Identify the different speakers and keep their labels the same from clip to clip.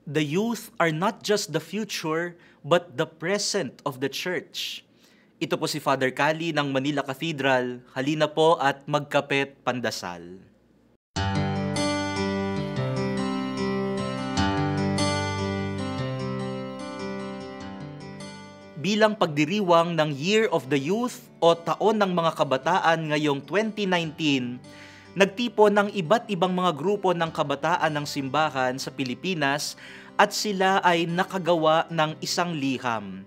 Speaker 1: The youth are not just the future, but the present of the church. Ito po si Father Cali ng Manila Cathedral. Halina po at magkapet pandasal. Bilang pagdiriwang ng Year of the Youth o Taon ng Mga Kabataan ngayong 2019, nagtipon ng iba't ibang mga grupo ng kabataan ng simbahan sa Pilipinas at sila ay nakagawa ng isang liham,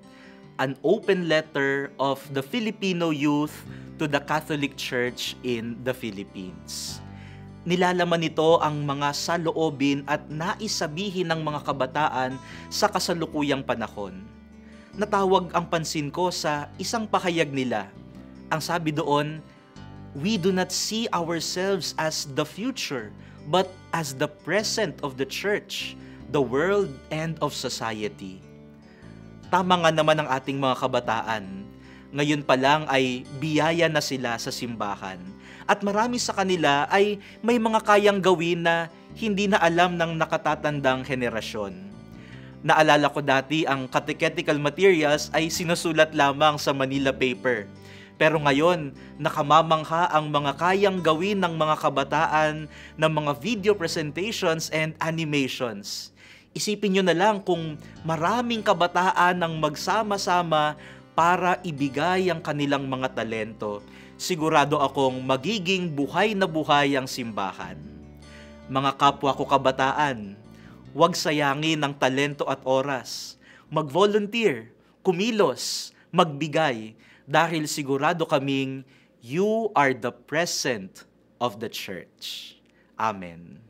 Speaker 1: an open letter of the Filipino youth to the Catholic Church in the Philippines. Nilalaman nito ang mga saloobin at naisabihin ng mga kabataan sa kasalukuyang panahon. Natawag ang pansin ko sa isang pahayag nila. Ang sabi doon, "We do not see ourselves as the future, but as the present of the church, the world, and of society." Tama nga naman ang ating mga kabataan. Ngayon pa lang ay biyaya na sila sa simbahan. At marami sa kanila ay may mga kayang gawin na hindi na alam ng nakatatandang henerasyon. Naalala ko dati ang catechetical materials ay sinusulat lamang sa Manila paper. Pero ngayon, nakamamangha ang mga kayang gawin ng mga kabataan ng mga video presentations and animations. Isipin nyo na lang kung maraming kabataan ang magsama-sama para ibigay ang kanilang mga talento. Sigurado akong magiging buhay na buhay ang simbahan. Mga kapwa ko kabataan, huwag sayangin ang talento at oras. Mag-volunteer, kumilos, magbigay, dahil sigurado kaming you are the present of the church. Amen.